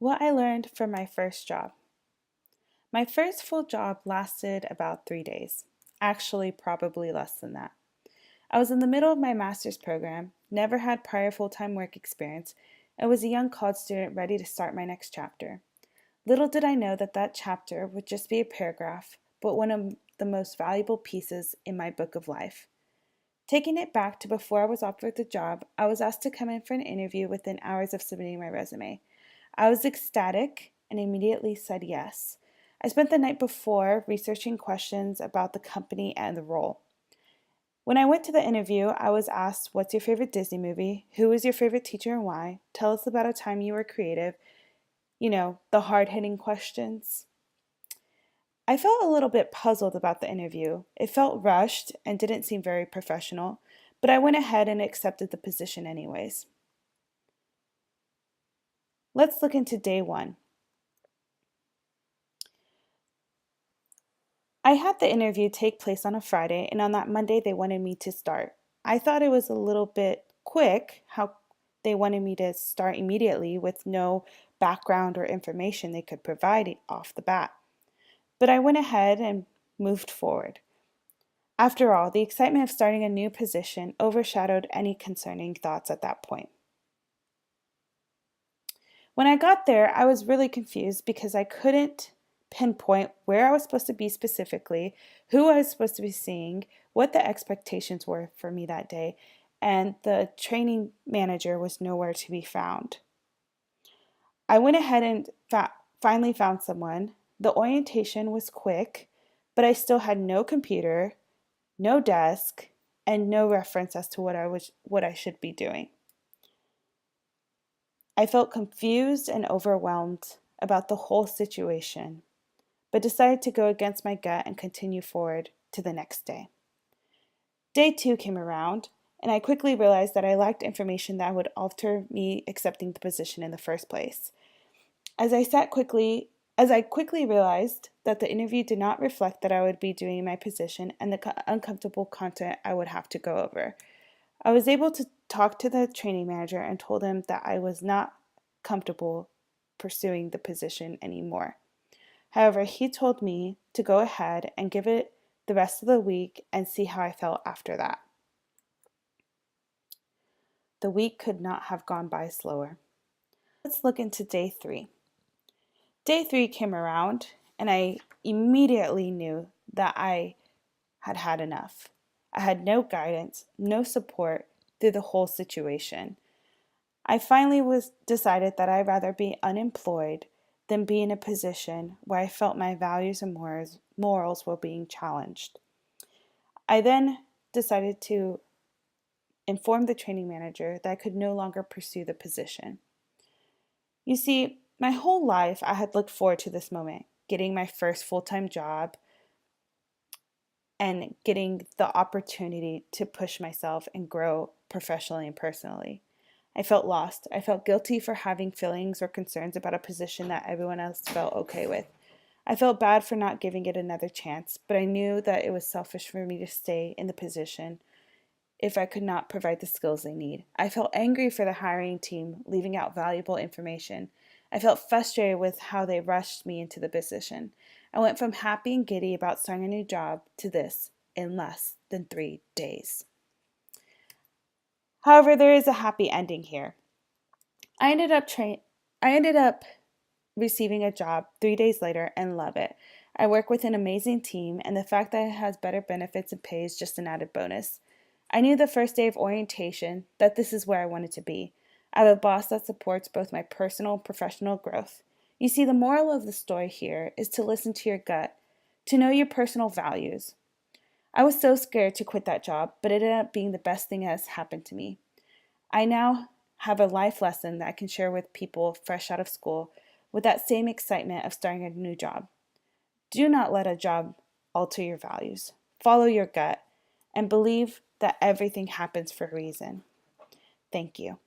What I learned from my first job. My first full job lasted about 3 days. Actually, probably less than that. I was in the middle of my master's program, never had prior full time work experience, and was a young college student ready to start my next chapter. Little did I know that that chapter would just be a paragraph, but one of the most valuable pieces in my book of life. Taking it back to before I was offered the job, I was asked to come in for an interview within hours of submitting my resume. I was ecstatic and immediately said yes. I spent the night before researching questions about the company and the role. When I went to the interview, I was asked, "What's your favorite Disney movie? Who was your favorite teacher and why? Tell us about a time you were creative." The hard hitting questions. I felt a little bit puzzled about the interview. It felt rushed and didn't seem very professional, but I went ahead and accepted the position anyways. Let's look into day one. I had the interview take place on a Friday, and on that Monday, they wanted me to start. I thought it was a little bit quick how they wanted me to start immediately with no background or information they could provide off the bat. But I went ahead and moved forward. After all, the excitement of starting a new position overshadowed any concerning thoughts at that point. When I got there, I was really confused because I couldn't pinpoint where I was supposed to be specifically, who I was supposed to be seeing, what the expectations were for me that day, and the training manager was nowhere to be found. I went ahead and finally found someone. The orientation was quick, but I still had no computer, no desk, and no reference as to what I should be doing. I felt confused and overwhelmed about the whole situation, but decided to go against my gut and continue forward to the next day. Day two came around, and I quickly realized that I lacked information that would alter me accepting the position in the first place. As I quickly realized that the interview did not reflect that I would be doing in my position and the uncomfortable content I would have to go over. I was able to talk to the training manager and told him that I was not comfortable pursuing the position anymore. However, he told me to go ahead and give it the rest of the week and see how I felt after that. The week could not have gone by slower. Let's look into day three. Day three came around, and I immediately knew that I had had enough. I had no guidance, no support through the whole situation. I finally was decided that I'd rather be unemployed than be in a position where I felt my values and morals were being challenged. I then decided to inform the training manager that I could no longer pursue the position. You see, my whole life I had looked forward to this moment, getting my first full-time job and getting the opportunity to push myself and grow professionally and personally. I felt lost. I felt guilty for having feelings or concerns about a position that everyone else felt okay with. I felt bad for not giving it another chance, but I knew that it was selfish for me to stay in the position if I could not provide the skills they need. I felt angry for the hiring team leaving out valuable information. I felt frustrated with how they rushed me into the position. I went from happy and giddy about starting a new job to this in less than 3 days. However, there is a happy ending here. I ended up I ended up receiving a job 3 days later and love it. I work with an amazing team, and the fact that it has better benefits and pay is just an added bonus. I knew the first day of orientation that this is where I wanted to be. I have a boss that supports both my personal and professional growth. You see, the moral of the story here is to listen to your gut, to know your personal values. I was so scared to quit that job, but it ended up being the best thing that has happened to me. I now have a life lesson that I can share with people fresh out of school with that same excitement of starting a new job. Do not let a job alter your values. Follow your gut and believe that everything happens for a reason. Thank you.